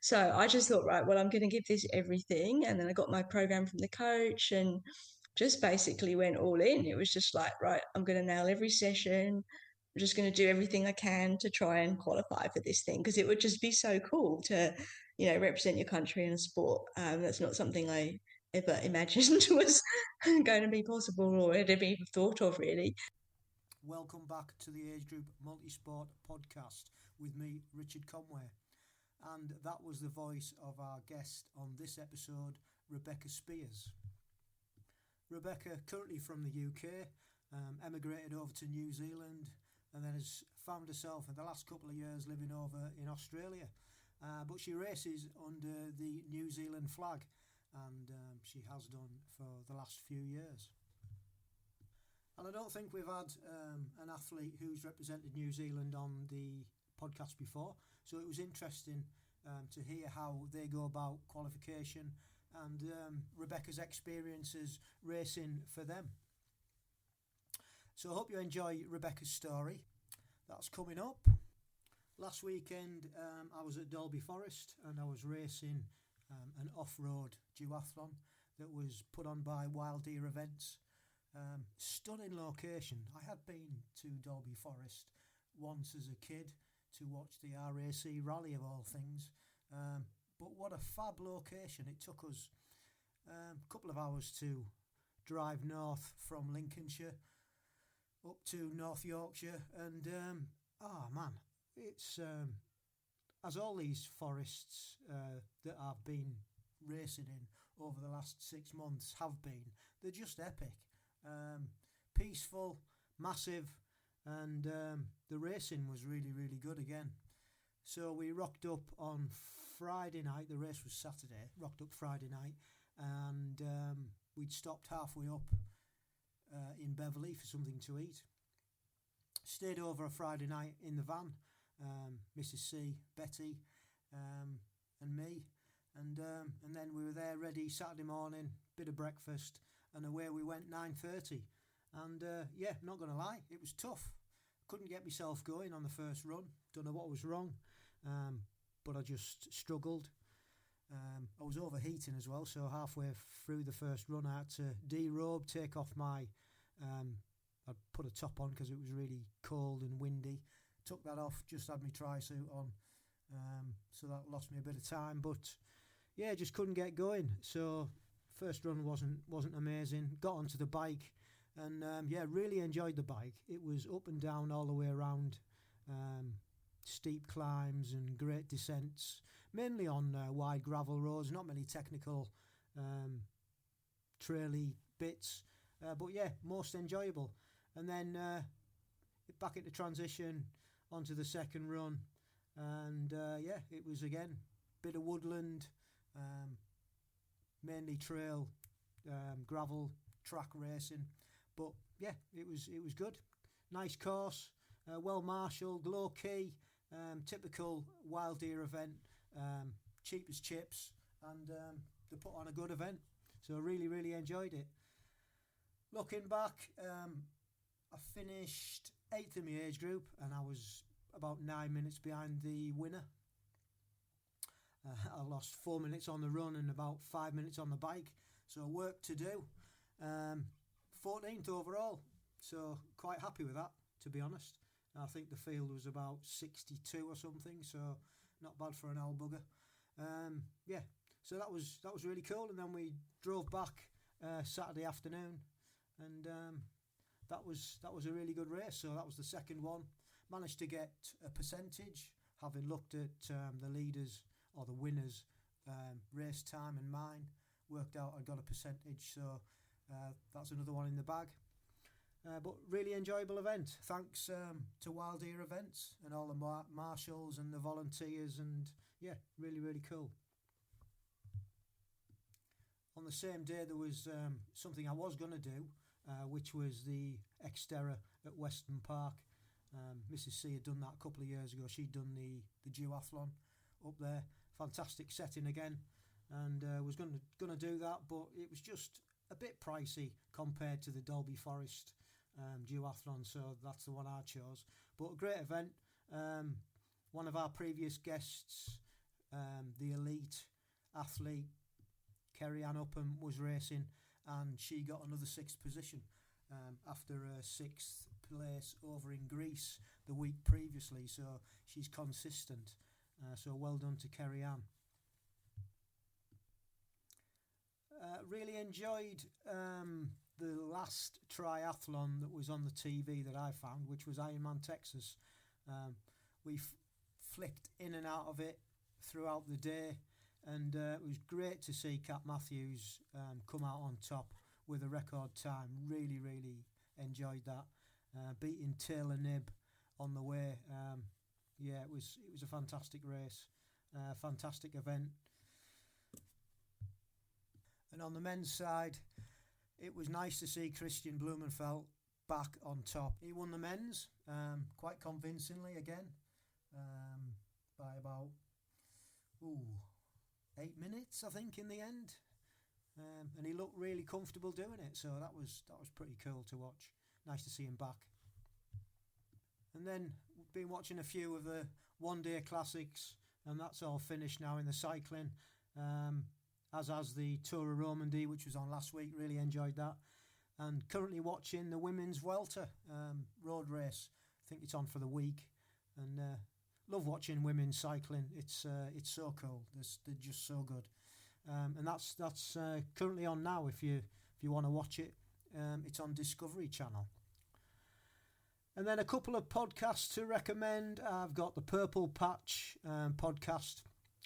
So I just thought, right, well, I'm going to give this everything. And then I got my program from the coach and just basically went all in. It was just like, right, I'm going to nail every session. I'm just going to do everything I can to try and qualify for this thing because it would just be so cool to, represent your country in a sport. That's not something I ever imagined was going to be possible or had ever even thought of, really. Welcome back to the Agegroup Multisport podcast with me, Richard Conway. And that was the voice of our guest on this episode, Rebecca Speirs. Rebecca, currently from the UK, emigrated over to New Zealand and then has found herself in the last couple of years living over in Australia. But she races under the New Zealand flag and she has done for the last few years. And I don't think we've had an athlete who's represented New Zealand on the podcast before, so it was interesting to hear how they go about qualification and Rebecca's experiences racing for them. So I hope you enjoy Rebecca's story. That's coming up. Last weekend I was at Dalby Forest and I was racing an off-road duathlon that was put on by Wild Deer Events. Stunning location. I had been to Dalby Forest once as a kid to watch the RAC rally of all things, but what a fab location. It took us a couple of hours to drive north from Lincolnshire up to North Yorkshire, and man, it's as all these forests that I've been racing in over the last 6 months have been, they're just epic. Peaceful, massive, and the racing was really, really good again. So we rocked up on Friday night. The race was Saturday. Rocked up Friday night, and we'd stopped halfway up in Beverley for something to eat. Stayed over a Friday night in the van. Mrs. C, Betty, and me, and then we were there ready Saturday morning. Bit of breakfast. And away we went 9:30, and not gonna lie, it was tough. Couldn't get myself going on the first run. Don't know what was wrong, but I just struggled. I was overheating as well, so halfway through the first run I had to derobe, take off my I'd put a top on because it was really cold and windy. Took that off, just had my tri-suit on, so that lost me a bit of time, but yeah, just couldn't get going. So first run wasn't amazing. Got onto the bike and really enjoyed the bike. It was up and down all the way around, steep climbs and great descents, mainly on wide gravel roads, not many technical traily bits, but yeah, most enjoyable. And then back into transition onto the second run, and it was again bit of woodland, mainly trail, gravel, track racing, but yeah, it was good. Nice course, well marshalled, low key, typical Wild Deer event, cheap as chips, and they put on a good event. So I really, really enjoyed it. Looking back, I finished 8th in my age group, and I was about 9 minutes behind the winner. I lost 4 minutes on the run and about 5 minutes on the bike, so work to do. 14th overall, so quite happy with that, to be honest. I think the field was about 62 or something, so not bad for an old bugger. So that was really cool, and then we drove back Saturday afternoon, and that was a really good race. So that was the second one. Managed to get a percentage, having looked at the leaders or the winners' race time and mine. Worked out I got a percentage, so that's another one in the bag. But really enjoyable event. Thanks to Wild Deer Events and all the marshals and the volunteers, and yeah, really, really cool. On the same day there was something I was going to do, which was the XTERRA at Weston Park. Mrs. C had done that a couple of years ago. She'd done the duathlon up there. Fantastic setting again, and was going to do that, but it was just a bit pricey compared to the Dalby Forest duathlon, so that's the one I chose. But a great event. One of our previous guests, the elite athlete Kerry-Ann Upham was racing, and she got another sixth position after a sixth place over in Greece the week previously. So she's consistent. So well done to Kerry-Ann. Really enjoyed the last triathlon that was on the TV that I found, which was Ironman Texas. We flicked in and out of it throughout the day, and it was great to see Kat Matthews come out on top with a record time. Really, really enjoyed that. Beating Taylor Knibb on the way. Yeah, it was a fantastic race, fantastic event. And on the men's side, it was nice to see Christian Blumenfeld back on top. He won the men's quite convincingly again, by about 8 minutes, I think, in the end. And he looked really comfortable doing it, so that was pretty cool to watch. Nice to see him back. And then we've been watching a few of the one-day classics, and that's all finished now in the cycling. As has the Tour of Romandy, which was on last week. Really enjoyed that. And currently watching the women's Vuelta road race. I think it's on for the week, and love watching women cycling. It's so cool. They're just so good. And that's currently on now. If you want to watch it, it's on Discovery Channel. And then a couple of podcasts to recommend. I've got the Purple Patch podcast,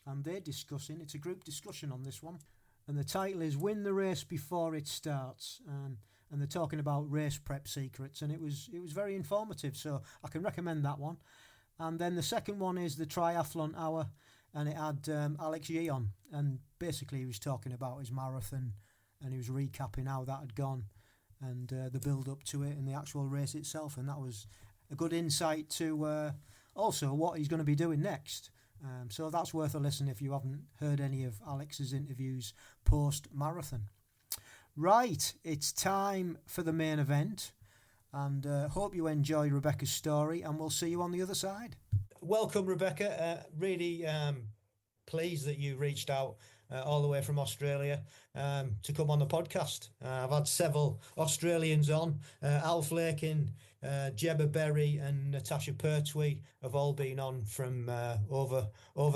and they're discussing. It's a group discussion on this one, and the title is "Win the Race Before It Starts." And they're talking about race prep secrets, and it was very informative. So I can recommend that one. And then the second one is the Triathlon Hour, and it had Alex Yee on, and basically he was talking about his marathon, and he was recapping how that had gone, and the build up to it and the actual race itself, and that was a good insight to also what he's going to be doing next. So that's worth a listen if you haven't heard any of Alex's interviews post-marathon. Right, it's time for the main event, and hope you enjoy Rebecca's story, and we'll see you on the other side. Welcome, Rebecca. Really pleased that you reached out all the way from Australia to come on the podcast. I've had several Australians on. Alf Lakin, Jebba Berry and Natasha Pertwee have all been on from over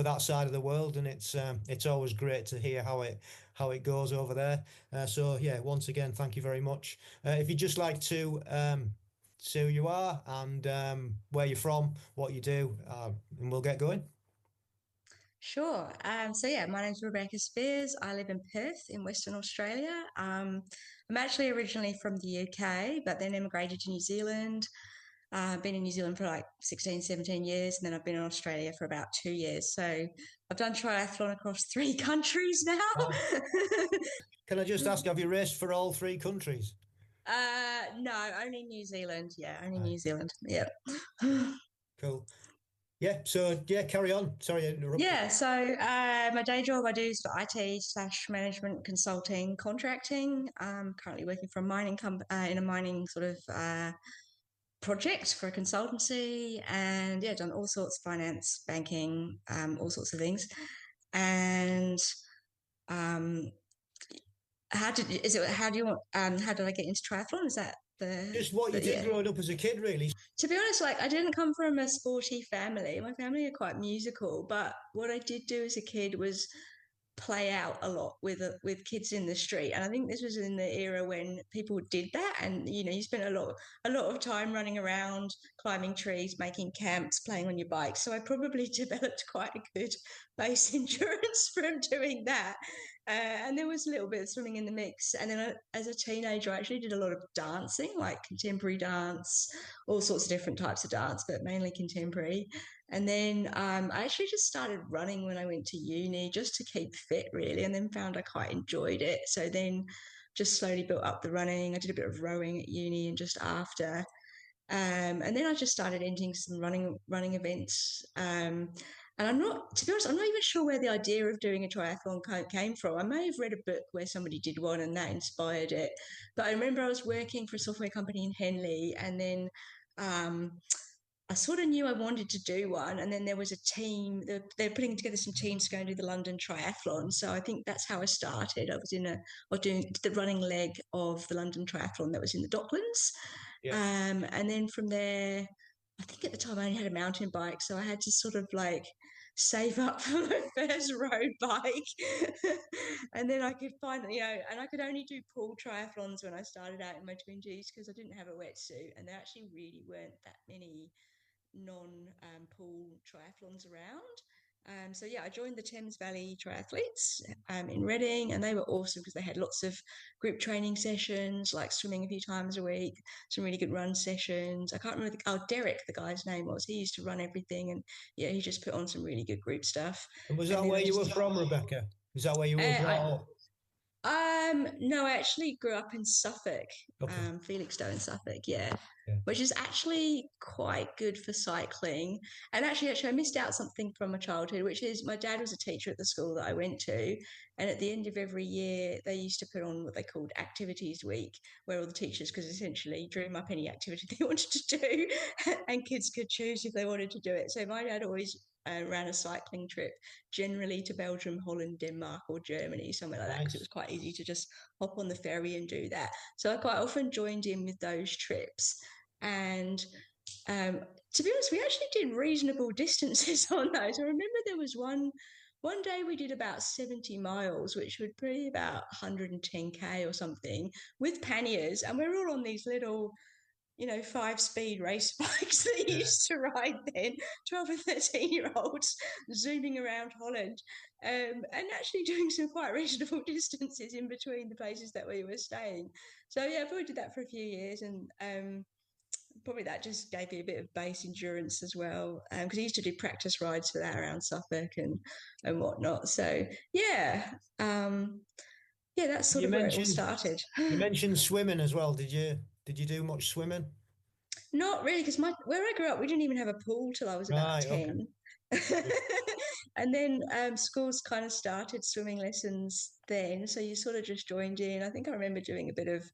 that side of the world, and it's always great to hear how it goes over there. So yeah, once again, thank you very much. If you'd just like to say who you are and where you're from, what you do, and we'll get going. Sure. So yeah, my name's Rebecca Speirs. I live in Perth in Western Australia. I'm actually originally from the UK, but then immigrated to New Zealand. I've been in New Zealand for like 16, 17 years, and then I've been in Australia for about 2 years. So I've done triathlon across 3 countries now. Can I just ask, have you raced for all 3 countries? No, only New Zealand. Yeah, only New Zealand. Yep. Cool. Yeah, so yeah, carry on. Sorry to interrupt. Yeah, so my day job I do is for IT/management consulting contracting. I'm currently working for a mining in a mining sort of project for a consultancy, and yeah, done all sorts of finance, banking, all sorts of things. And how did I get into triathlon? Is that just what you did growing up as a kid, really? To be honest, like I didn't come from a sporty family. My family are quite musical, but what I did do as a kid was play out a lot with kids in the street, and I think this was in the era when people did that, and you spent a lot of time running around, climbing trees, making camps, playing on your bike. So I probably developed quite a good base endurance from doing that. And there was a little bit of swimming in the mix. And then as a teenager, I actually did a lot of dancing, like contemporary dance, all sorts of different types of dance, but mainly contemporary. And then I actually just started running when I went to uni just to keep fit, really, and then found I quite enjoyed it. So then just slowly built up the running. I did a bit of rowing at uni and just after. And then I just started entering some running events. And to be honest, I'm not even sure where the idea of doing a triathlon came from. I may have read a book where somebody did one and that inspired it. But I remember I was working for a software company in Henley, and then I I sort of knew I wanted to do one, and then there was a team. They're putting together some teams to go and do the London Triathlon. So I think that's how I started. I was doing the running leg of the London Triathlon that was in the Docklands, Yeah. and then from there, I think at the time I only had a mountain bike, so I had to sort of like save up for my first road bike, and then I could find, and I could only do pool triathlons when I started out in my 20s because I didn't have a wetsuit, and there actually really weren't that many non-pool triathlons around. So yeah, I joined the Thames Valley Triathletes in Reading, and they were awesome because they had lots of group training sessions, like swimming a few times a week, some really good run sessions. I can't remember Derek, the guy's name was. He used to run everything, and yeah, he just put on some really good group stuff. And was And that then where I you just were from, Rebecca? Is that where you were brought up? No, I actually grew up in Suffolk, Okay. Felixstowe in Suffolk, yeah, Yeah. which is actually quite good for cycling. And actually, I missed out something from my childhood, which is my dad was a teacher at the school that I went to. And at the end of every year, they used to put on what they called Activities Week, where all the teachers could essentially dream up any activity they wanted to do, and kids could choose if they wanted to do it. So my dad always ran a cycling trip, generally to Belgium, Holland, Denmark, or Germany, somewhere like that, because it Nice. was quite easy to just hop on the ferry and do that. So I quite often joined in with those trips. And um, to be honest, we actually did reasonable distances on those. I remember there was one day we did about 70 miles, which would be about 110k or something, with panniers, and we're all on these little 5-speed race bikes that you Yeah. used to ride then, 12 and 13-year-olds zooming around Holland, and actually doing some quite reasonable distances in between the places that we were staying. So yeah, I probably did that for a few years, and probably that just gave me a bit of base endurance as well, because I used to do practice rides for that around Suffolk and whatnot. So yeah, yeah, that's sort You of where it all mentioned started. you mentioned swimming as well. Did you do much swimming? Not really, because my where I grew up, we didn't even have a pool till I was about Right. Okay. 10. And then schools kind of started swimming lessons then. So you sort of just joined in. I think I remember doing a bit of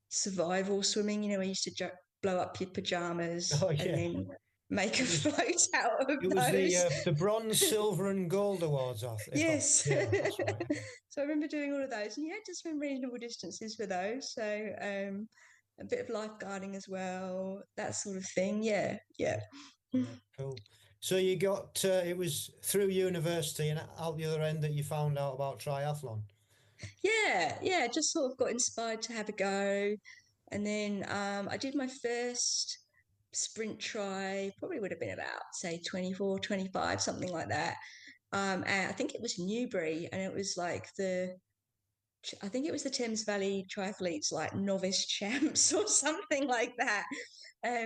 survival swimming. We used to blow up your pajamas Oh and yeah. then make a It was float out of it was those. the bronze, silver, and gold awards. If I Yes. yeah, that's right. Okay. So I remember doing all of those, and you had to swim reasonable distances for those. So a bit of lifeguarding as well, that sort of thing. Yeah, yeah. Yeah. Cool. So you got it was through university and out the other end that you found out about triathlon. Yeah, yeah, just sort of got inspired to have a go. And then I did my first sprint try, probably would have been about, say, 24, 25, something like that. And I think it was Newbury, and it was like I think it was the Thames Valley Triathletes, like novice champs or something like that.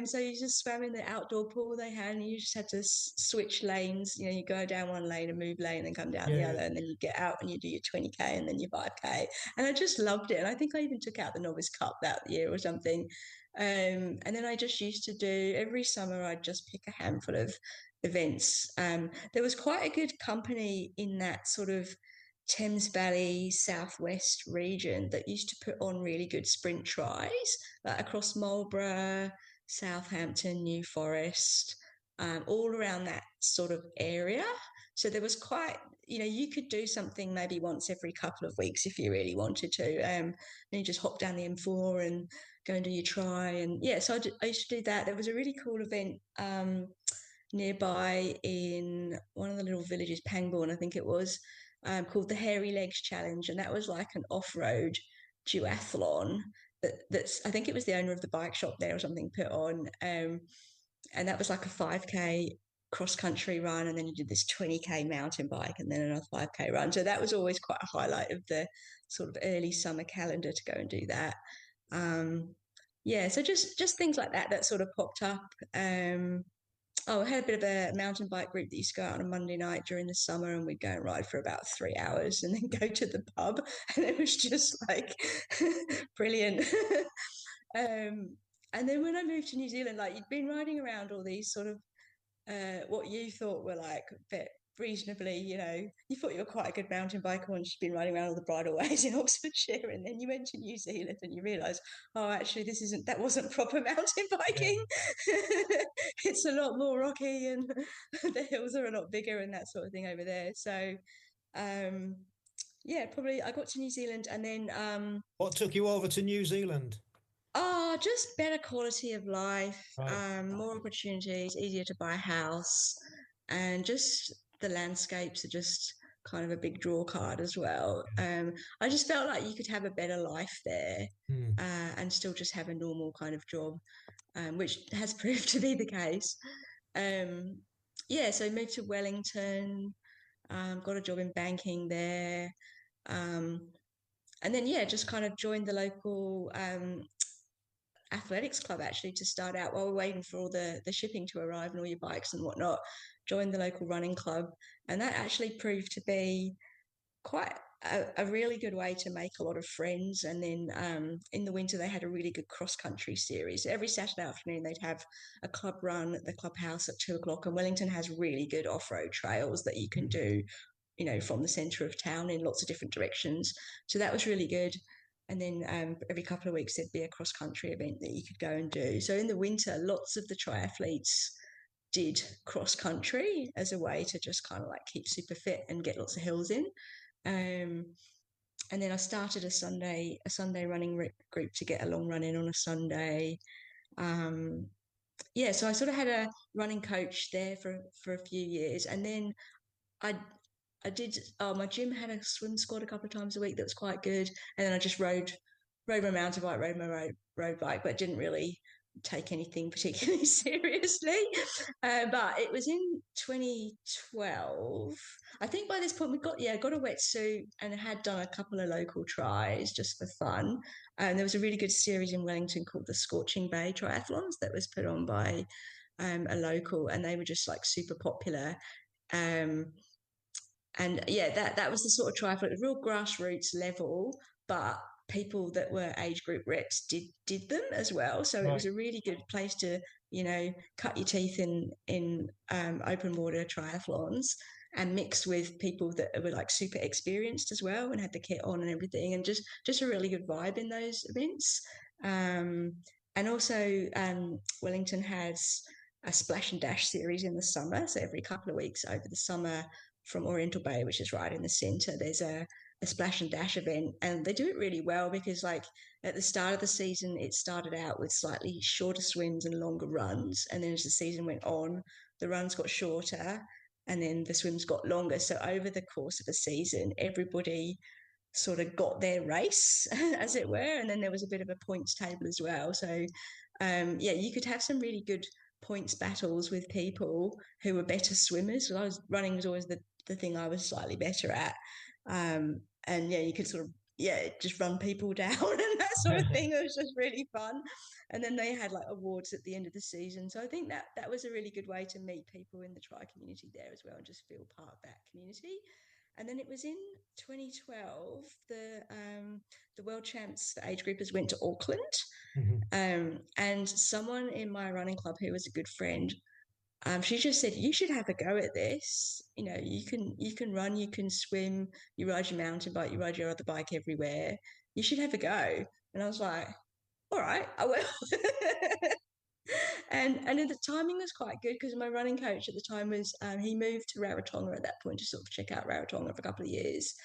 So you just swam in the outdoor pool they had, and you just had to switch lanes. You go down one lane and move lane, and then come down the Yeah. other, and then you get out and you do your 20k and then your 5k. And I just loved it. And I think I even took out the novice cup that year or something. And then I just used to do every summer. I'd just pick a handful of events. There was quite a good company in that sort of Thames Valley Southwest region that used to put on really good sprint tries, like across Marlborough, Southampton, New Forest, all around that sort of area. So there was quite, you could do something maybe once every couple of weeks if you really wanted to. And you just hop down the M4 and go and do your try. And yeah, so I used to do that. There was a really cool event nearby in one of the little villages, Pangbourne, I think it was, called the Hairy Legs Challenge. And that was like an off-road duathlon that's, I think it was the owner of the bike shop there or something put on. And that was like a 5k cross country run, and then you did this 20k mountain bike and then another 5k run. So that was always quite a highlight of the sort of early summer calendar to go and do that. Yeah, so just things like that sort of popped up. I had a bit of a mountain bike group that used to go out on a Monday night during the summer, and we'd go and ride for about 3 hours and then go to the pub. And it was just like brilliant. And then when I moved to New Zealand, like you'd been riding around all these sort of what you thought were like reasonably, you thought you were quite a good mountain biker once you've been riding around all the bridleways in Oxfordshire, and then you went to New Zealand and you realise, oh, actually, that wasn't proper mountain Yeah. biking. It's a lot more rocky, and the hills are a lot bigger and that sort of thing over there. So, um, yeah, probably I got to New Zealand, and then What took you over to New Zealand? just better quality of life, Right. more opportunities, easier to buy a house, and just the landscapes are just kind of a big draw card as well. I just felt like you could have a better life there, Hmm. and still just have a normal kind of job, which has proved to be the case. Um, yeah, so I moved to Wellington, got a job in banking there. Um, and then, yeah, just kind of joined the local athletics club actually to start out while we're waiting for all the shipping to arrive and all your bikes and whatnot. Joined the local running club, and that actually proved to be quite a really good way to make a lot of friends. And then in the winter, they had a really good cross country series. Every Saturday afternoon, they'd have a club run at the clubhouse at 2 o'clock. And Wellington has really good off road trails that you can do, from the centre of town in lots of different directions. So that was really good. And then every couple of weeks, there'd be a cross country event that you could go and do. So in the winter, lots of the triathletes did cross country as a way to just kind of like keep super fit and get lots of hills in. Um, and then I started a Sunday running group to get a long run in on a Sunday. Um, yeah, so I sort of had a running coach there for a few years, and then I I did. Oh, my gym had a swim squad a couple of times a week that was quite good, and then I just rode my mountain bike, rode my road bike, but didn't really take anything particularly seriously. But it was in 2012. I think by this point we got a wetsuit and had done a couple of local tries just for fun. And there was a really good series in Wellington called the Scorching Bay Triathlons that was put on by a local, and they were just like super popular. Um, and yeah, that was the sort of triathlon, real grassroots level, but people that were age group reps did them as well. So it was Right. a really good place to cut your teeth in open water triathlons, and mixed with people that were like super experienced as well and had the kit on and everything, and just a really good vibe in those events. And also Wellington has a splash and dash series in the summer, so every couple of weeks over the summer from Oriental Bay, which is right in the centre, there's a splash and dash event, and they do it really well because, like, at the start of the season, it started out with slightly shorter swims and longer runs, and then as the season went on, the runs got shorter, and then the swims got longer. So over the course of a season, everybody sort of got their race, as it were, and then there was a bit of a points table as well. So, yeah, you could have some really good points battles with people who were better swimmers. Running was always the thing I was slightly better at, and yeah, you could sort of just run people down and that sort of thing. It was just really fun. And then they had like awards at the end of the season. So I think that was a really good way to meet people in the tri community there as well and just feel part of that community. And then it was in 2012 the world champs for age groupers went to Auckland, Mhm. and someone in my running club who was a good friend, she just said, you should have a go at this. You can run, you can swim, you ride your mountain bike, you ride your other bike everywhere. You should have a go. And I was like, all right, I will. And the timing was quite good because my running coach at the time was he moved to Rarotonga at that point to sort of check out Rarotonga for a couple of years.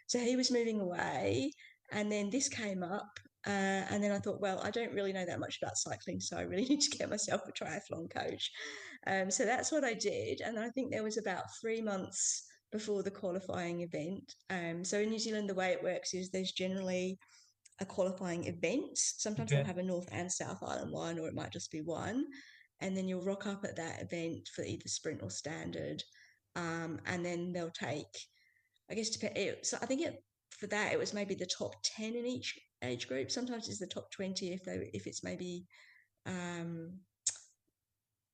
So he was moving away, and then this came up, and then I thought, well, I don't really know that much about cycling, so I really need to get myself a triathlon coach. So that's what I did, and I think there was about 3 months before the qualifying event. So in New Zealand, the way it works is there's generally a qualifying event. Sometimes they'll Okay. have a North and South Island one, or it might just be one. And then you'll rock up at that event for either sprint or standard. And then they'll take, I guess, so I think for that, it was maybe the top 10 in each age group. Sometimes it's the top 20 if it's maybe,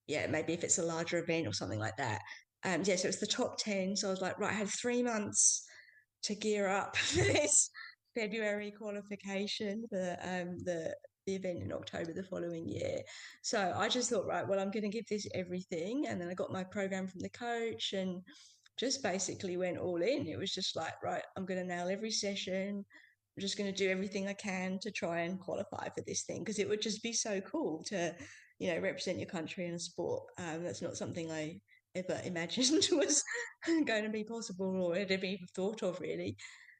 maybe if it's a larger event or something like that. So it's the top 10. So I was like, right, I had 3 months to gear up for this February qualification for the event in October the following year. So I just thought, right, well, I'm going to give this everything. And then I got my program from the coach and just basically went all in. It was just like, right, I'm going to nail every session. I'm just going to do everything I can to try and qualify for this thing, because it would just be so cool to, represent your country in a sport. That's not something I ever imagined was going to be possible or had ever even thought of, really.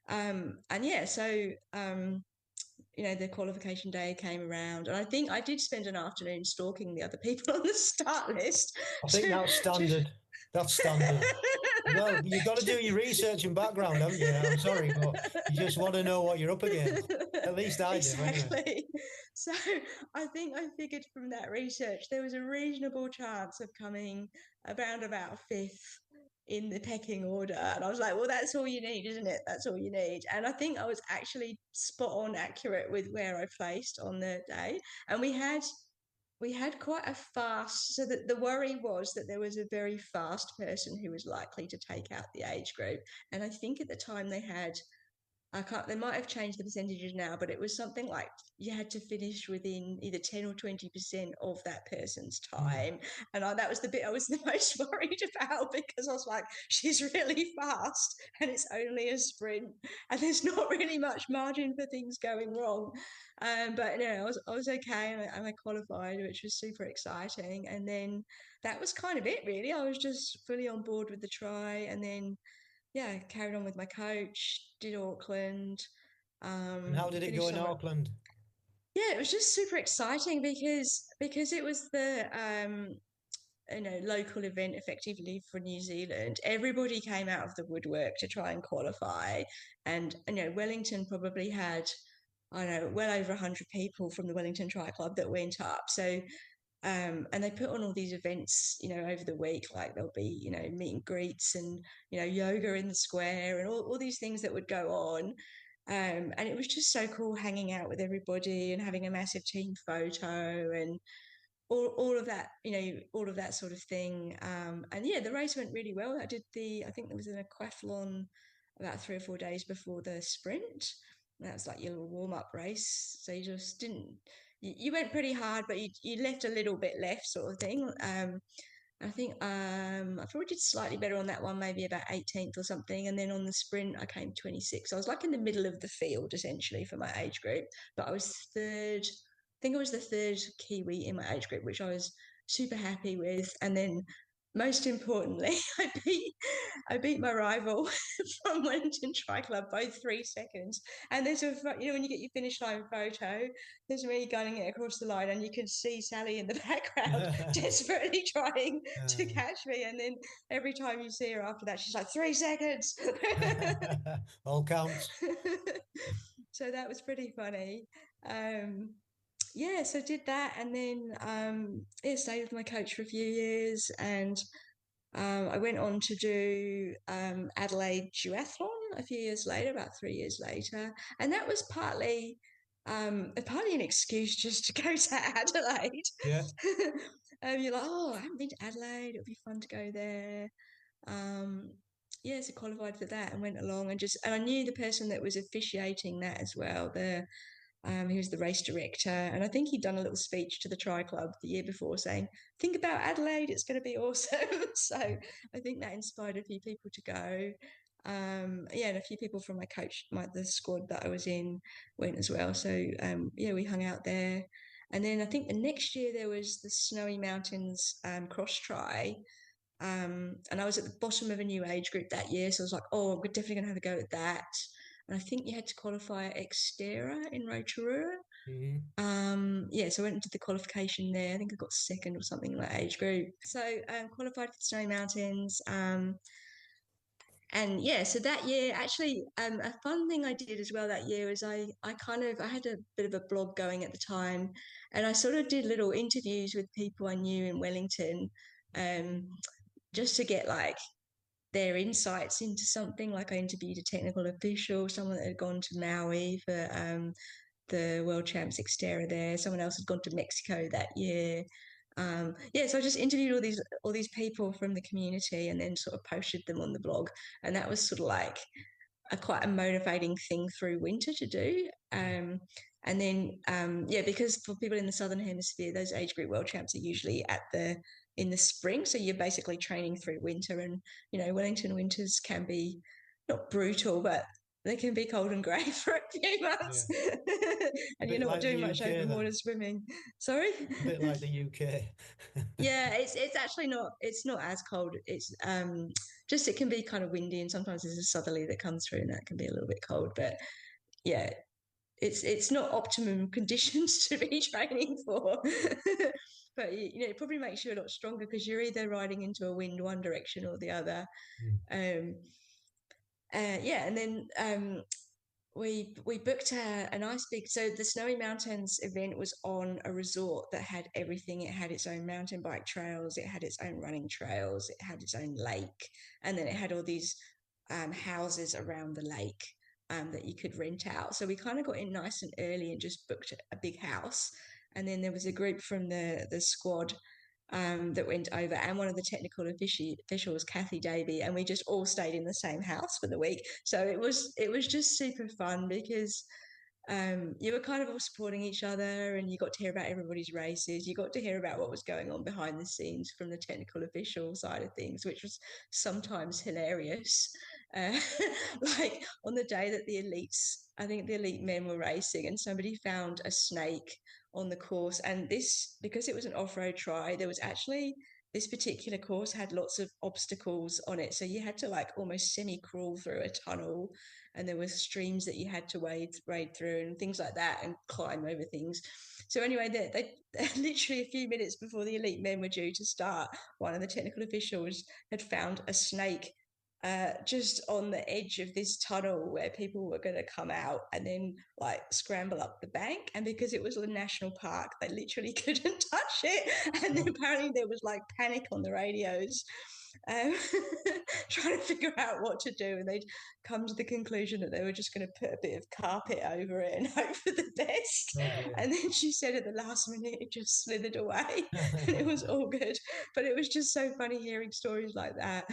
And yeah, so the qualification day came around, and I think I did spend an afternoon stalking the other people on the start list. I think that's standard. That's standard. Well, you've got to do your research and background, haven't you? I'm sorry, but you just want to know what you're up against. At least I do, anyway. Exactly. So I think I figured from that research there was a reasonable chance of coming around about fifth in the pecking order. And I was like, well, that's all you need, isn't it? That's all you need. And I think I was actually spot on accurate with where I placed on the day. And we had quite a fast, so that the worry was that there was a very fast person who was likely to take out the age group. And I think at the time they might have changed the percentages now, but it was something like you had to finish within either 10 or 20% of that person's time. And that was the bit I was the most worried about, because I was like, she's really fast and it's only a sprint and there's not really much margin for things going wrong. But I was okay, and I qualified, which was super exciting. And then that was kind of it, really. I was just fully on board with the try, and then carried on with my coach, did Auckland. And how did it go Finished in somewhere. Auckland? Yeah, it was just super exciting because it was the local event effectively for New Zealand. Everybody came out of the woodwork to try and qualify, and Wellington probably had, I don't know, well over 100 people from the Wellington Tri Club that went up. So and they put on all these events, over the week, like there'll be, meet and greets and, yoga in the square and all these things that would go on. And it was just so cool hanging out with everybody and having a massive team photo and all of that, all of that sort of thing. And yeah, the race went really well. I think there was an aquathlon about 3 or 4 days before the sprint. That was like your little warm-up race. So you just didn't, you went pretty hard, but you left a little bit left, sort of thing. I think I probably did slightly better on that one, maybe about 18th or something. And then on the sprint, I came 26th. I was like in the middle of the field, essentially, for my age group. But I was third. I think I was the third Kiwi in my age group, which I was super happy with. And then most importantly, I beat my rival from Wellington Tri Club by 3 seconds. And there's when you get your finish line photo, there's me gunning it across the line, and you can see Sally in the background desperately trying to catch me. And then every time you see her after that, she's like, 3 seconds. All counts. So that was pretty funny. So did that, and then stayed with my coach for a few years, and I went on to do Adelaide-Duathlon a few years later, about 3 years later, and that was partly an excuse just to go to Adelaide. Yeah. You're like, oh, I haven't been to Adelaide. It'll be fun to go there. So qualified for that and went along, and I knew the person that was officiating that as well. He was the race director, and I think he'd done a little speech to the Tri Club the year before saying, think about Adelaide, it's going to be awesome. So I think that inspired a few people to go. And a few people from the squad that I was in went as well. So we hung out there. And then I think the next year there was the Snowy Mountains cross tri. And I was at the bottom of a new age group that year. So I was like, oh, we're definitely going to have a go at that. And I think you had to qualify at XTERRA in Rotorua. So I went into the qualification there. I think I got second or something in my age group. So qualified for the Snowy Mountains. So that year, actually, a fun thing I did as well that year is I had a bit of a blog going at the time, and I sort of did little interviews with people I knew in Wellington, just to get like their insights into something. Like I interviewed a technical official, someone that had gone to Maui for the World Champs XTERRA there. Someone else had gone to Mexico that year. So I just interviewed all these people from the community and then sort of posted them on the blog. And that was sort of like quite a motivating thing through winter to do. And then, because for people in the Southern Hemisphere, those age group world champs are usually at the in the spring. So you're basically training through winter, and Wellington winters can be not brutal, but they can be cold and grey for a few Yeah. months, A and you're bit not like the doing much UK open then. water swimming. Sorry. A bit like the UK. Yeah, it's actually not. It's not as cold. It's just it can be kind of windy, and sometimes there's a southerly that comes through, and that can be a little bit cold. But yeah, it's not optimum conditions to be training for. But it probably makes you a lot stronger because you're either riding into a wind one direction or the other. Mm. Um, yeah, and then we booked a nice big. So the Snowy Mountains event was on a resort that had everything. It had its own mountain bike trails, it had its own running trails, it had its own lake, and then it had all these houses around the lake that you could rent out. So we kind of got in nice and early and just booked a big house. And then there was a group from the squad that went over, and one of the technical officials, Kathy Davey, and we just all stayed in the same house for the week. So it was just super fun because you were kind of all supporting each other, and you got to hear about everybody's races. You got to hear about what was going on behind the scenes from the technical official side of things, which was sometimes hilarious. Uh, like on the day that the elites, I think the elite men were racing, and somebody found a snake on the course. And this, because it was an off-road try, there was actually this particular course had lots of obstacles on it. So you had to like almost semi-crawl through a tunnel, and there were streams that you had to wade through and things like that, and climb over things. So anyway, they literally a few minutes before the elite men were due to start, one of the technical officials had found a snake just on the edge of this tunnel where people were going to come out and then like scramble up the bank. And because it was a national park, they literally couldn't touch it. And then Oh, apparently there was like panic on the radios, um, trying to figure out what to do. And they'd come to the conclusion that they were just going to put a bit of carpet over it and hope for the best. oh dear. And then she said at the last minute, it just slithered away and it was all good. But it was just so funny hearing stories like that.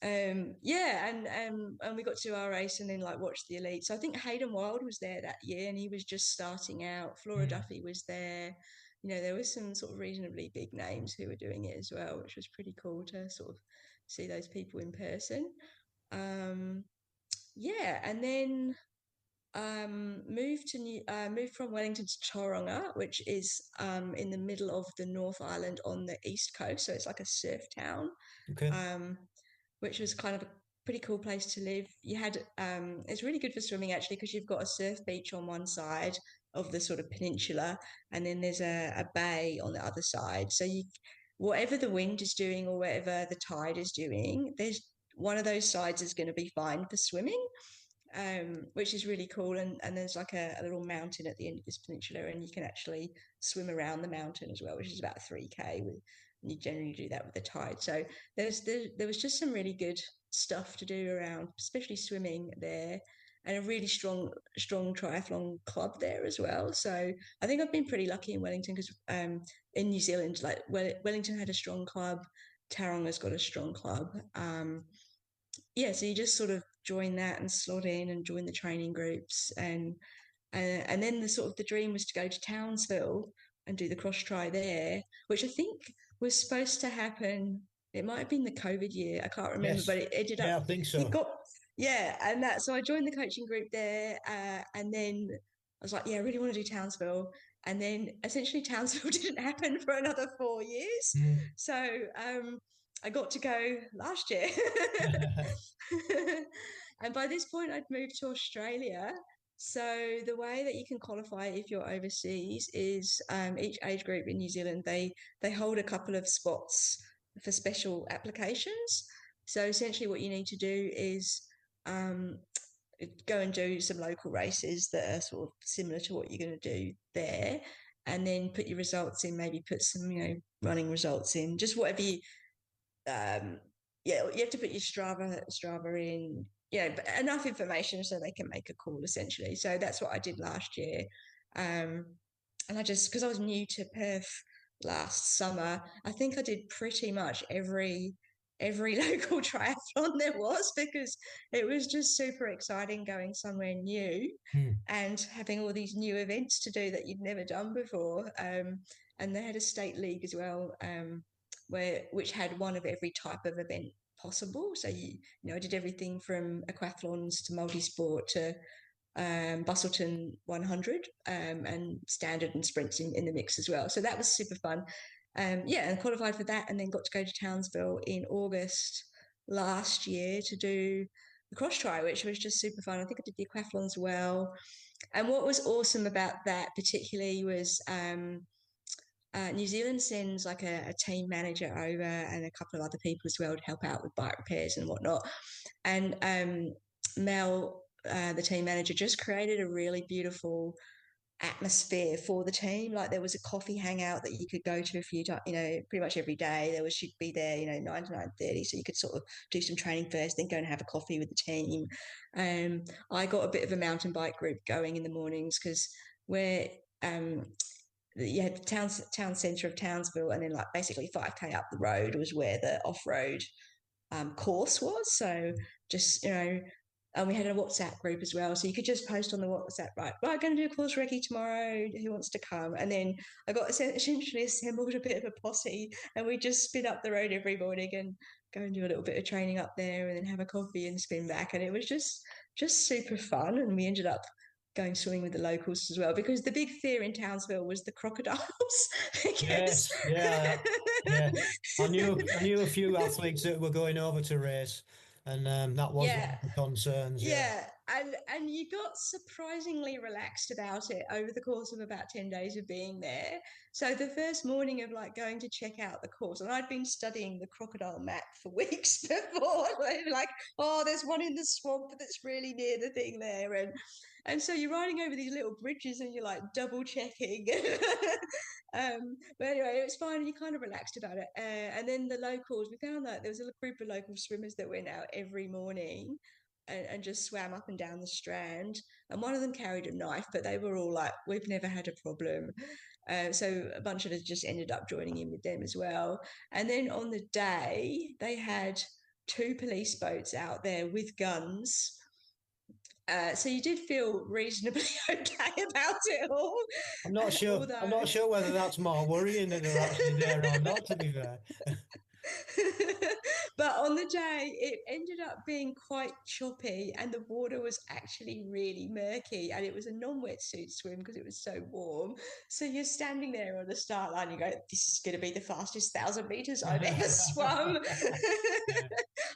Yeah, and we got to our race and then like watched the elite. So I think Hayden Wild was there that year, and he was just starting out. Flora Mm. Duffy was there. There was some sort of reasonably big names who were doing it as well, which was pretty cool to sort of see those people in person. Um, yeah, and then moved from Wellington to Tauranga, which is in the middle of the North Island on the east coast. So it's like a surf town, Okay. um, which was kind of a pretty cool place to live. You had it's really good for swimming actually because you've got a surf beach on one side of the sort of peninsula, and then there's a bay on the other side. So whatever the wind is doing or whatever the tide is doing, there's one of those sides is going to be fine for swimming, which is really cool. And there's like a little mountain at the end of this peninsula, and you can actually swim around the mountain as well, which is about 3K. And you generally do that with the tide. So there was just some really good stuff to do around, especially swimming there, and a really strong triathlon club there as well. So I think I've been pretty lucky in Wellington because in New Zealand, like Wellington had a strong club, Taronga's got a strong club. Yeah, so you just sort of join that and slot in and join the training groups, and then the sort of the dream was to go to Townsville and do the cross try there, which I think was supposed to happen. It might have been the COVID year, I can't remember, Yes. but it ended up Yeah, I think it so. got yeah, and that so I joined the coaching group there, and then I was like, yeah, I really want to do Townsville. And then essentially Townsville didn't happen for another 4 years. Mm. So I got to go last year. And by this point, I'd moved to Australia. So the way that you can qualify if you're overseas is each age group in New Zealand, they hold a couple of spots for special applications. So essentially what you need to do is um, go and do some local races that are sort of similar to what you're going to do there, and then put your results in, maybe put some, running results in, just whatever you um, yeah, you have to put your Strava in, but enough information so they can make a call essentially. So that's what I did last year. Um, and I just, because I was new to Perth last summer, I think I did pretty much every local triathlon there was, because it was just super exciting going somewhere new Mm. and having all these new events to do that you'd never done before. And they had a state league as well, which had one of every type of event possible. So I did everything from aquathlons to multisport to Bustleton 100 and standard and sprints in the mix as well. So that was super fun. And qualified for that, and then got to go to Townsville in August last year to do the cross tri, which was just super fun. I think I did the aquathlon as well. And what was awesome about that particularly was New Zealand sends like a team manager over and a couple of other people as well to help out with bike repairs and whatnot. And Mel, the team manager, just created a really beautiful atmosphere for the team. Like there was a coffee hangout that you could go to a few times, pretty much every day. She'd be there, 9 to 9:30, so you could sort of do some training first, then go and have a coffee with the team. I got a bit of a mountain bike group going in the mornings because we're you had the town centre of Townsville, and then like basically 5K up the road was where the off-road course was. So just, and we had a WhatsApp group as well. So you could just post on the WhatsApp, right, going to do a course recce tomorrow. Who wants to come? And then I got essentially assembled a bit of a posse, and we just spin up the road every morning and go and do a little bit of training up there and then have a coffee and spin back. And it was just super fun. And we ended up going swimming with the locals as well, because the big fear in Townsville was the crocodiles. Yes, yeah, yeah. I knew a few athletes that were going over to race, and that was one Yeah, of the concerns. Yeah. yeah, and you got surprisingly relaxed about it over the course of about 10 days of being there. So the first morning of like going to check out the course, and I'd been studying the crocodile map for weeks before, like, oh, there's one in the swamp that's really near the thing there, and so you're riding over these little bridges and you're like double checking. But anyway, it was fine, and you kind of relaxed about it. And then the locals, we found that there was a group of local swimmers that went out every morning and just swam up and down the strand. And one of them carried a knife, but they were all like, we've never had a problem. So a bunch of us just ended up joining in with them as well. And then on the day, they had 2 police boats out there with guns. So you did feel reasonably okay about it all. I'm not sure. I'm Although not sure whether that's more worrying that they're actually there or not, to be fair. but on the day, it ended up being quite choppy, and the water was actually really murky, and it was a non-wetsuit swim because it was so warm. So you're standing there on the start line, you go, this is going to be the fastest 1,000 meters I've ever swum.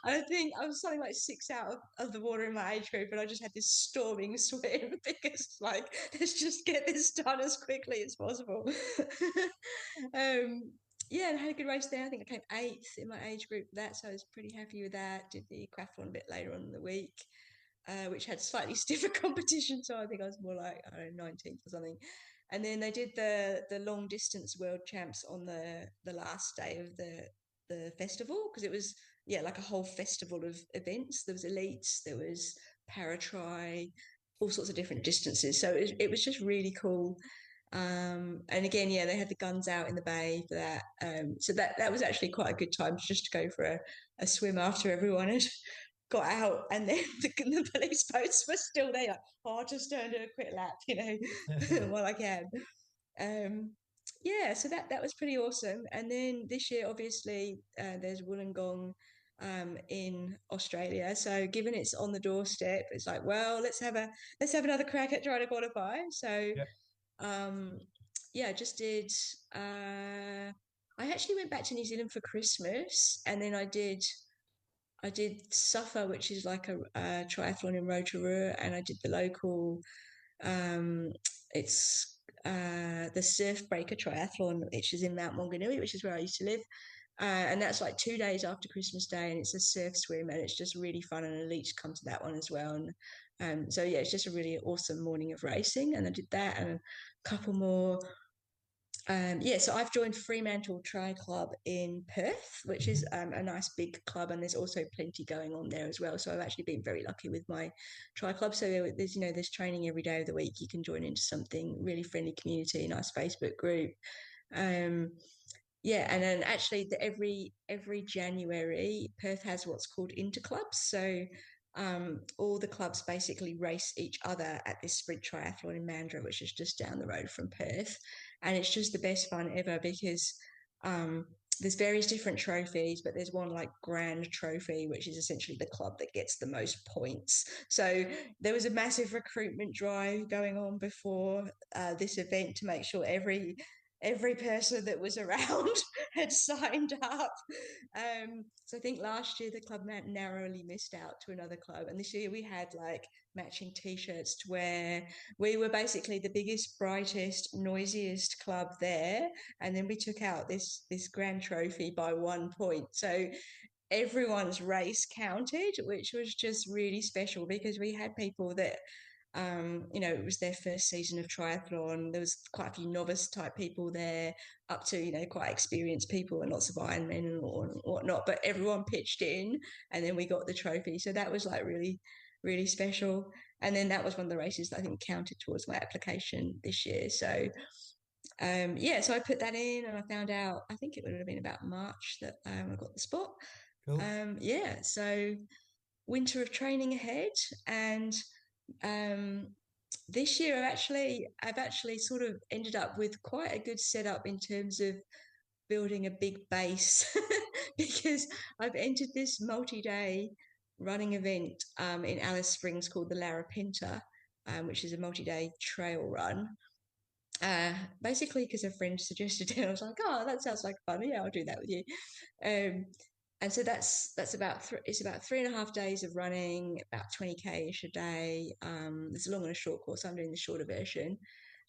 I think I was something like 6 out of the water in my age group, and I just had this storming swim because like, let's just get this done as quickly as possible. Yeah, and I had a good race there. I think I came 8th in my age group for that, so I was pretty happy with that. Did the aquathlon a bit later on in the week, which had slightly stiffer competition, so I think I was more like, I don't know, 19th or something. And then they did the long distance world champs on the last day of the festival, because it was like a whole festival of events. There was elites, there was para tri, all sorts of different distances. So it was just really cool. And again, they had the guns out in the bay for that. So that was actually quite a good time just to go for a swim after everyone had got out, and then the police boats were still there. Like, oh, I'll just do a quick lap, while I can. So that was pretty awesome. And then this year, obviously, there's Wollongong in Australia. So given it's on the doorstep, it's like, well, let's have another crack at trying to qualify. So Yep. I just did. I actually went back to New Zealand for Christmas, and then I did Suffer, which is like a triathlon in Rotorua, and I did the local. It's the Surf Breaker Triathlon, which is in Mount Maunganui, which is where I used to live. And that's like 2 days after Christmas Day, and it's a surf swim, and it's just really fun. And elites come to that one as well. And it's just a really awesome morning of racing. And I did that and a couple more. So I've joined Fremantle Tri Club in Perth, which is a nice big club, and there's also plenty going on there as well. So I've actually been very lucky with my Tri Club. So there's training every day of the week. You can join into something, really friendly community, nice Facebook group. And then actually every January, Perth has what's called interclubs. So all the clubs basically race each other at this sprint triathlon in Mandurah, which is just down the road from Perth. And it's just the best fun ever, because there's various different trophies, but there's one like grand trophy, which is essentially the club that gets the most points. So there was a massive recruitment drive going on before this event to make sure every person that was around had signed up. So I think last year the club narrowly missed out to another club, and this year we had like matching t-shirts to wear. We were basically the biggest, brightest, noisiest club there, and then we took out this grand trophy by 1 point. So everyone's race counted, which was just really special because we had people that it was their first season of triathlon. There was quite a few novice type people there, up to quite experienced people and lots of Ironmen and whatnot. But everyone pitched in, and then we got the trophy. So that was like really, really special. And then that was one of the races that I think counted towards my application this year. So so I put that in, and I found out, I think it would have been about March that I got the spot. Cool. So winter of training ahead, and this year I've actually sort of ended up with quite a good setup in terms of building a big base because I've entered this multi-day running event in Alice Springs called the Larapinta, which is a multi-day trail run. Basically because a friend suggested it. I was like, oh, that sounds like fun. Yeah, I'll do that with you. And so that's about it's about 3.5 days of running, about 20k ish a day. There's a long and a short course. I'm doing the shorter version,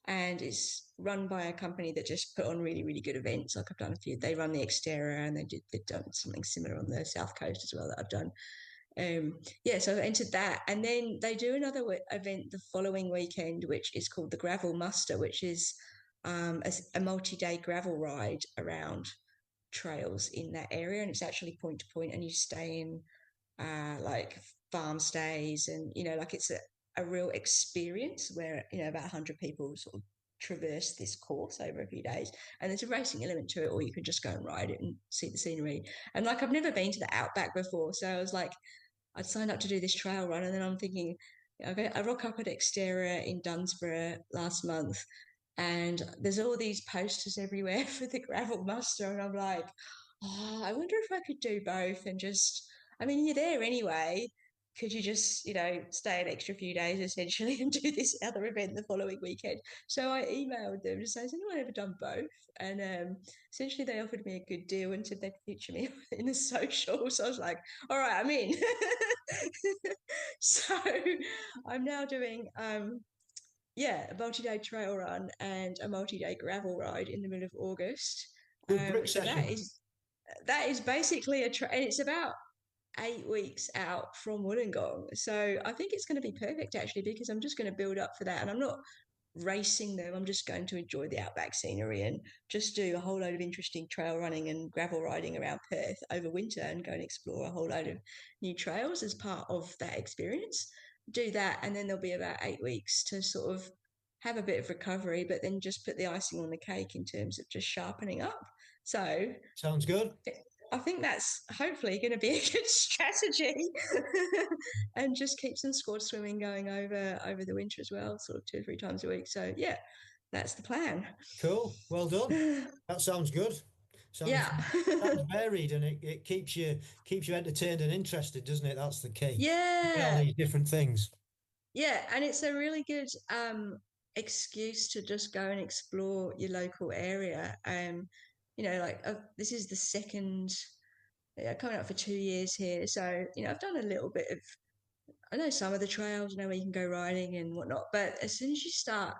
and it's run by a company that just put on really, really good events. Like I've done a few. They run the XTERRA, and they've done something similar on the South Coast as well that I've done. So I've entered that, and then they do another event the following weekend, which is called the Gravel Muster, which is a multi-day gravel ride around trails in that area, and it's actually point to point, and you stay in like farm stays, and like it's a real experience where about 100 people sort of traverse this course over a few days, and there's a racing element to it, or you can just go and ride it and see the scenery. And like I've never been to the outback before, so I was like, I'd signed up to do this trail run, and then I'm thinking, I rock up at XTERRA in Dunsborough last month, and there's all these posters everywhere for the gravel muster, and I'm like, oh, I wonder if I could do both and just, I mean, you're there anyway. Could you just, stay an extra few days essentially and do this other event the following weekend? So I emailed them to say, has anyone ever done both? And essentially they offered me a good deal and said they'd feature me in the social. So I was like, all right, I'm in. So I'm now doing a multi-day trail run and a multi-day gravel ride in the middle of August. Good brick So session. that is basically and it's about 8 weeks out from Wollongong. So I think it's going to be perfect actually, because I'm just going to build up for that, and I'm not racing them. I'm just going to enjoy the outback scenery and just do a whole load of interesting trail running and gravel riding around Perth over winter, and go and explore a whole load of new trails as part of that experience. Do that, and then there'll be about 8 weeks to sort of have a bit of recovery, but then just put the icing on the cake in terms of just sharpening up. So Sounds good. I think that's hopefully going to be a good strategy, and just keep some squad swimming going over the winter as well, sort of 2 or 3 times a week. So yeah, that's the plan. Cool. Well done. That sounds good. Sounds Yeah. sounds varied, and it keeps you entertained and interested, doesn't it? That's the key. All Yeah. these different things. Yeah. And it's a really good excuse to just go and explore your local area. This is the second, coming up for 2 years here. So, I've done a little bit of, I know some of the trails, where you can go riding and whatnot. But as soon as you start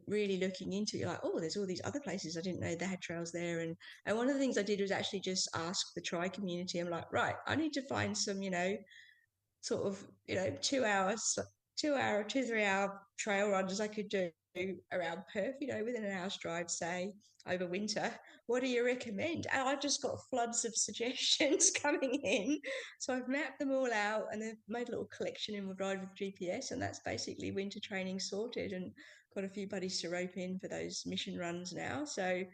really looking into it, you're like, oh, there's all these other places I didn't know they had trails there. And one of the things I did was actually just ask the tri community. I'm like, right, I need to find some, sort of, 2 hours, 2 hour, 2, 3 hour trail runs I could do around Perth, within an hour's drive, say, over winter. What do you recommend? And I just got floods of suggestions coming in. So I've mapped them all out, and they've made a little collection in Ride with GPS, and that's basically winter training sorted, and got a few buddies to rope in for those mission runs now. So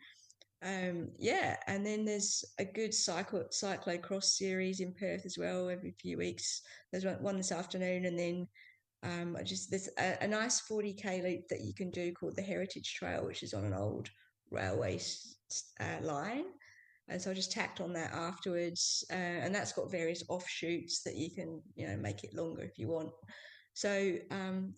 and then there's a good cyclocross series in Perth as well every few weeks. There's one this afternoon, and then there's a nice 40k loop that you can do called the Heritage Trail, which is on an old railway line. And so I just tacked on that afterwards, and that's got various offshoots that you can, make it longer if you want. So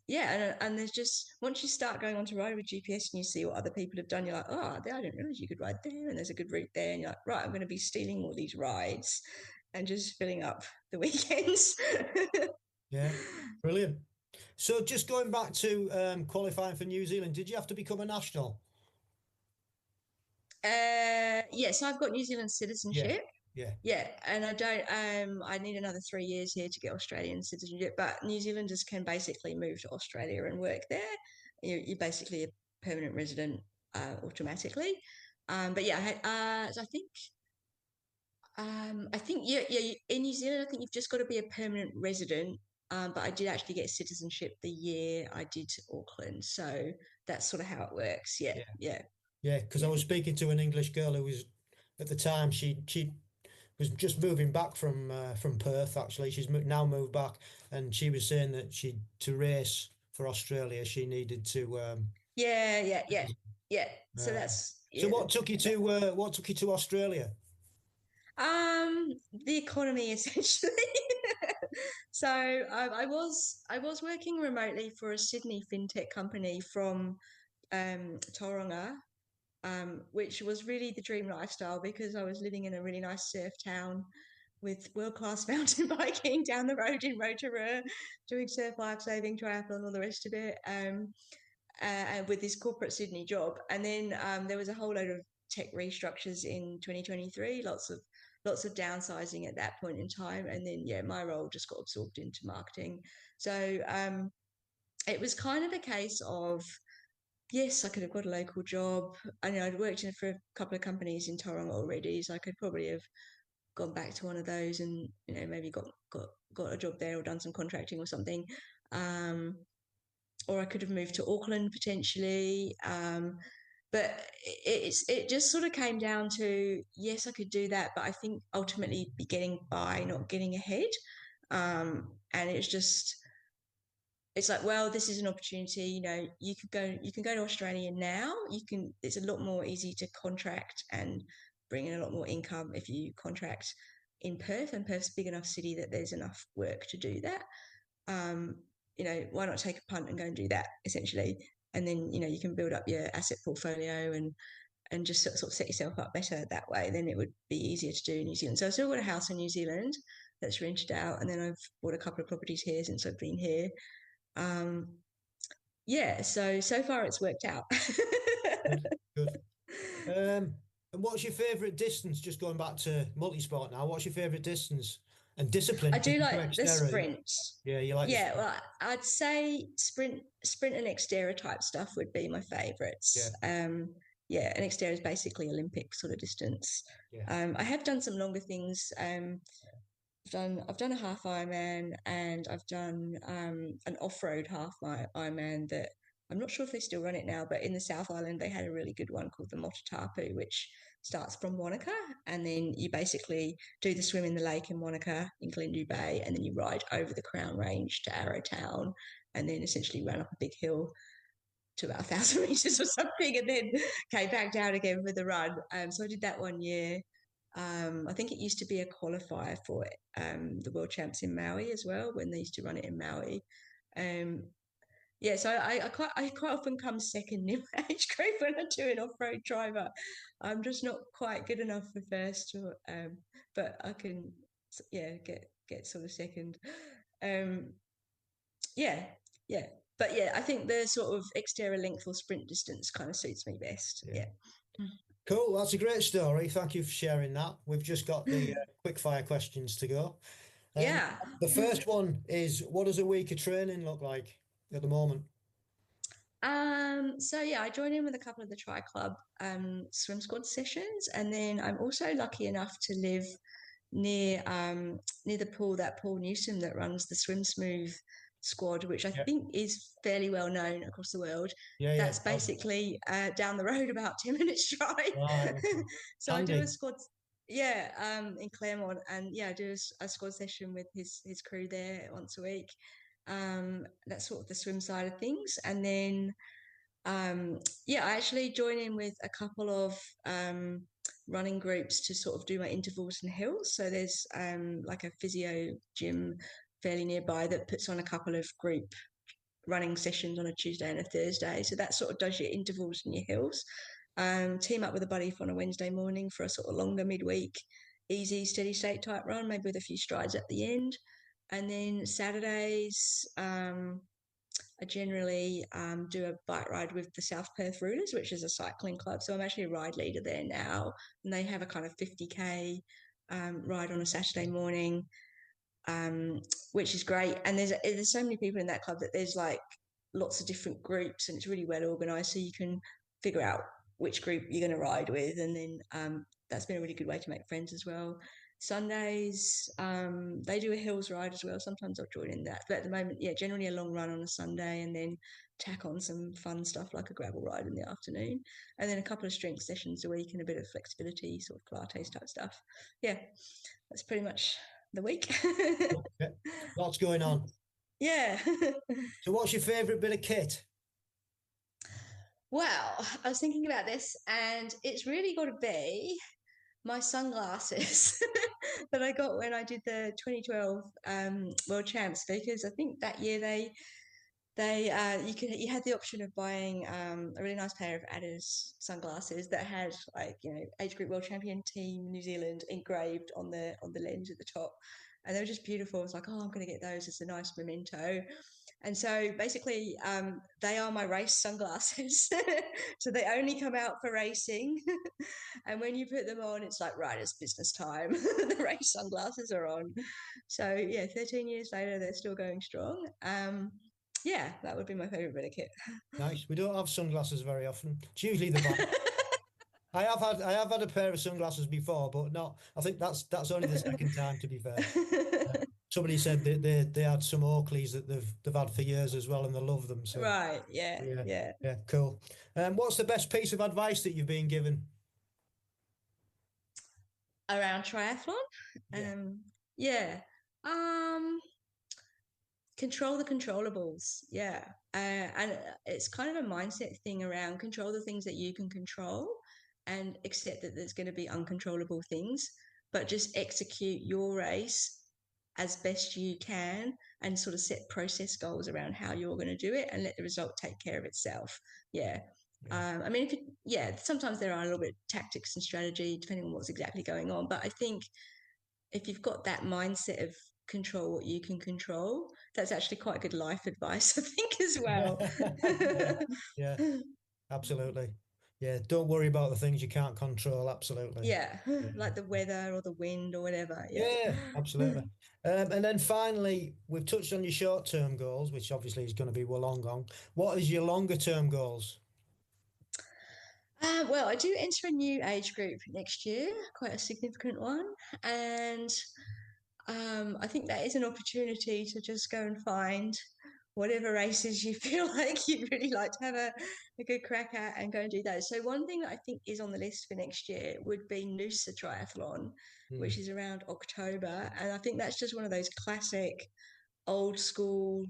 yeah, and there's just once you start going on to ride with GPS and you see what other people have done, you're like, oh, I didn't realize you could ride there, and there's a good route there, and you're like, right, I'm going to be stealing all these rides and just filling up the weekends. Yeah, brilliant. So just going back to qualifying for New Zealand, did you have to become a national? Yes, I've got New Zealand Yeah, citizenship. yeah, Yeah, and I don't. I need another 3 years here to get Australian citizenship, but New Zealanders can basically move to Australia and work there. You're basically a permanent resident automatically. But yeah, so I think yeah, in New Zealand, I think you've just got to be a permanent resident. But I did actually get citizenship the year I did Auckland, so that's sort of how it works. Yeah, yeah, yeah, yeah. Because I yeah. was speaking to an English girl who was at the time she was just moving back from Perth. Actually, she's now moved back, and she was saying that she to race for Australia she needed to. Yeah, yeah, yeah, yeah. So Uh, that's so yeah. what took you to Australia? The economy essentially. So I was working remotely for a Sydney fintech company from Tauranga, which was really the dream lifestyle because I was living in a really nice surf town with world-class mountain biking down the road in Rotorua, doing surf lifesaving, triathlon, all the rest of it. With this corporate Sydney job. And then there was a whole load of tech restructures in 2023, lots of downsizing at that point in time. And then yeah, my role just got absorbed into marketing. So it was kind of a case of yes, I could have got a local job. I know I'd worked for a couple of companies in Tauranga already, so I could probably have gone back to one of those and maybe got a job there or done some contracting or something. Um, or I could have moved to Auckland potentially. But it just sort of came down to yes, I could do that, but I think ultimately be getting by, not getting ahead. And it's like, well, this is an opportunity. You can go to Australia now. It's a lot more easy to contract and bring in a lot more income if you contract in Perth, and Perth's a big enough city that there's enough work to do that. um, why not take a punt and go and do that essentially? And then, you can build up your asset portfolio and just sort of set yourself up better that way. Then it would be easier to do in New Zealand. So I've still got a house in New Zealand that's rented out. And then I've bought a couple of properties here since I've been here. Um, yeah, so far it's worked out. Good, good. And what's your favourite distance? Just going back to multisport now, what's your favourite distance and discipline? I Because do you do like the XTERRA, sprint. yeah, you like the Yeah, sprint, well, I'd say sprint and XTERRA type stuff would be my yeah, favourites. Yeah, and XTERRA is basically Olympic sort of distance. yeah, I have done some longer things. I've done a half Ironman and I've done an off-road half Ironman that I'm not sure if they still run it now, but in the South Island they had a really good one called the Motatapu, which starts from Wanaka, and then you basically do the swim in the lake in Wanaka in Glendew Bay, and then you ride over the Crown Range to Arrowtown, and then essentially run up a big hill to about 1,000 meters or something, and then came back down again for the run. So I did that 1 year. I think it used to be a qualifier for the world champs in Maui as well when they used to run it in Maui. Um, yeah, so I quite often come second in my age group when I do an off-road driver. I'm just not quite good enough for first, but I can yeah get sort of second. Um, yeah, yeah. But yeah, I think the sort of exterior length or sprint distance kind of suits me best. yeah. Yeah. Cool, that's a great story. Thank you for sharing that. We've just got the quick fire questions to go. Um, Yeah. the first one is, what does a week of training look like at the moment? So yeah, I joined in with a couple of the Tri Club swim squad sessions, and then I'm also lucky enough to live near the pool, that Paul Newsom that runs the Swim Smooth squad, which I Yeah, think is fairly well known across the world. yeah, yeah. That's basically down the road about 10 minutes drive. Right, okay. So I do a Handy. squad, yeah, in Claremont, and yeah, I do a squad session with his crew there once a week. That's sort of the swim side of things, and then yeah, I actually join in with a couple of running groups to sort of do my intervals and hills. So there's like a physio gym fairly nearby that puts on a couple of group running sessions on a Tuesday and a Thursday. So that sort of does your intervals and your hills. Team up with a buddy on a Wednesday morning for a sort of longer midweek, easy, steady state type run, maybe with a few strides at the end. And then Saturdays, I generally do a bike ride with the South Perth Rooters, which is a cycling club. So I'm actually a ride leader there now, and they have a kind of 50k ride on a Saturday morning, which is great. And there's so many people in that club that there's like lots of different groups, and it's really well organised, so you can figure out which group you're going to ride with, and then that's been a really good way to make friends as well. Sundays, they do a hills ride as well. Sometimes I'll join in that. But at the moment, yeah, generally a long run on a Sunday and then tack on some fun stuff like a gravel ride in the afternoon. And then a couple of strength sessions a week and a bit of flexibility, sort of Pilates type stuff. Yeah, that's pretty much the week. Okay. Lots going on. Yeah. So what's your favourite bit of kit? Well, I was thinking about this and it's really got to be my sunglasses that I got when I did the 2012 World Champs, because I think that year you had the option of buying a really nice pair of Adidas sunglasses that had like age group world champion team New Zealand engraved on the lens at the top, and they were just beautiful. It's like, oh, I'm going to get those as a nice memento. And so basically, they are my race sunglasses. So they only come out for racing. And when you put them on, it's like, right, it's business time. The race sunglasses are on. So yeah, 13 years later, they're still going strong. Yeah, that would be my favourite bit of kit. Nice. We don't have sunglasses very often. It's usually the bike. I have had a pair of sunglasses before, but not. I think that's only the second time, to be fair. Somebody said that they had some Oakleys that they've had for years as well, and they love them. So Right, yeah, yeah, yeah. yeah, cool. What's the best piece of advice that you've been given? Around triathlon? Yeah. Yeah. Um, Control the controllables. Yeah. And it's kind of a mindset thing around control the things that you can control and accept that there's going to be uncontrollable things, but just execute your race as best you can and sort of set process goals around how you're going to do it and let the result take care of itself. Yeah. Yeah. I mean, sometimes there are a little bit of tactics and strategy depending on what's exactly going on, but I think if you've got that mindset of control what you can control, that's actually quite good life advice, I think, as well. Yeah, yeah, absolutely. Yeah, don't worry about the things you can't control. Absolutely. Yeah, Yeah, like the weather or the wind or whatever. Yeah. yeah, absolutely. And then finally, we've touched on your short-term goals, which obviously is going to be Wollongong. What is your longer-term goals? Well, I do enter a new age group next year, quite a significant one. And I think that is an opportunity to just go and find whatever races you feel like you'd really like to have a good crack at and go and do those. So one thing that I think is on the list for next year would be Noosa Triathlon, Hmm. which is around October. And I think that's just one of those classic old school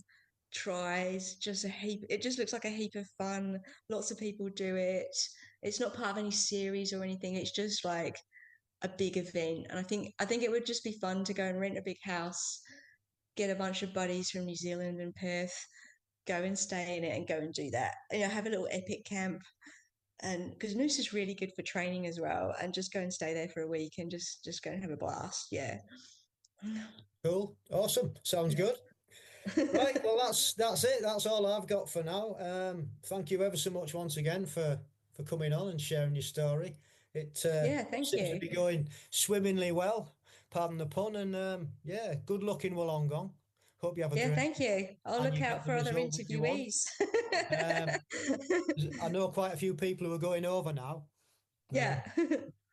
tries, just a heap. It just looks like a heap of fun. Lots of people do it. It's not part of any series or anything. It's just like a big event. And I think it would just be fun to go and rent a big house, get a bunch of buddies from New Zealand and Perth, go and stay in it and go and do that. Have a little epic camp. And because Noose is really good for training as well, and just go and stay there for a week and just go and have a blast. Yeah. Cool, awesome, sounds good. Right, well, that's it. That's all I've got for now. Thank you ever so much once again for coming on and sharing your story. It Yeah, thank seems to you. be going swimmingly well. Pardon the pun. And yeah, good luck in Wollongong. Hope you have a Yeah, great thank you. I'll and look you get out the for other result that you want. interviewees. Um, I know quite a few people who are going over now. Yeah.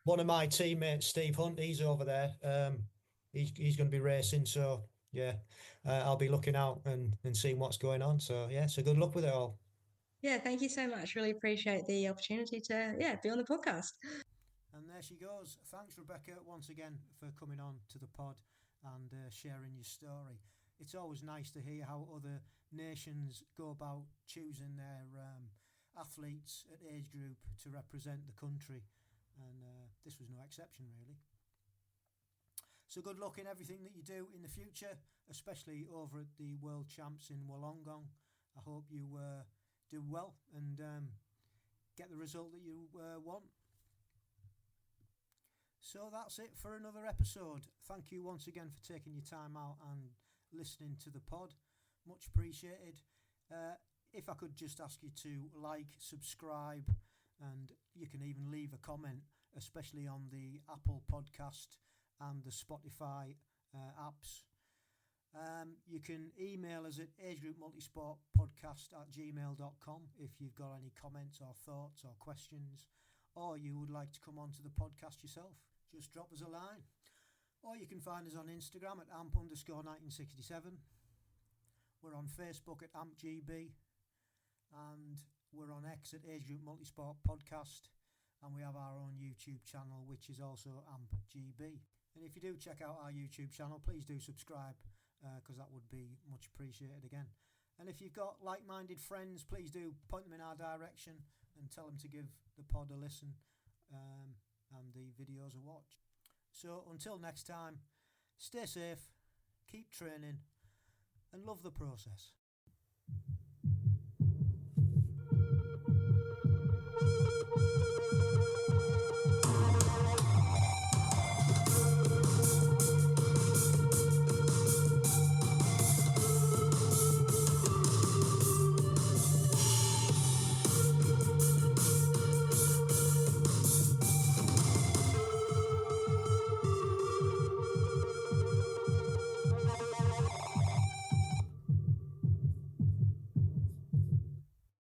One of my teammates, Steve Hunt, he's over there. He's going to be racing, so yeah, I'll be looking out and seeing what's going on. So yeah, so good luck with it all. Yeah, thank you so much. Really appreciate the opportunity to be on the podcast. And there she goes. Thanks, Rebecca, once again for coming on to the pod and sharing your story. It's always nice to hear how other nations go about choosing their athletes at age group to represent the country. and this was no exception, really. So good luck in everything that you do in the future, especially over at the World Champs in Wollongong. I hope you do well and get the result that you want. So that's it for another episode. Thank you once again for taking your time out and listening to the pod. Much appreciated. If I could just ask you to like, subscribe, and you can even leave a comment, especially on the Apple podcast and the Spotify apps. You can email us at agegroupmultisportpodcast@gmail.com if you've got any comments or thoughts or questions, or you would like to come onto the podcast yourself. Just drop us a line. Or you can find us on Instagram at amp_1967. We're on Facebook at ampgb, and we're on X at Agegroup Multisport Podcast, and we have our own YouTube channel, which is also ampgb. And if you do check out our YouTube channel, please do subscribe, because that would be much appreciated again. And if you've got like-minded friends, please do point them in our direction and tell them to give the pod a listen and the videos a watch. So until next time, stay safe, keep training, and love the process.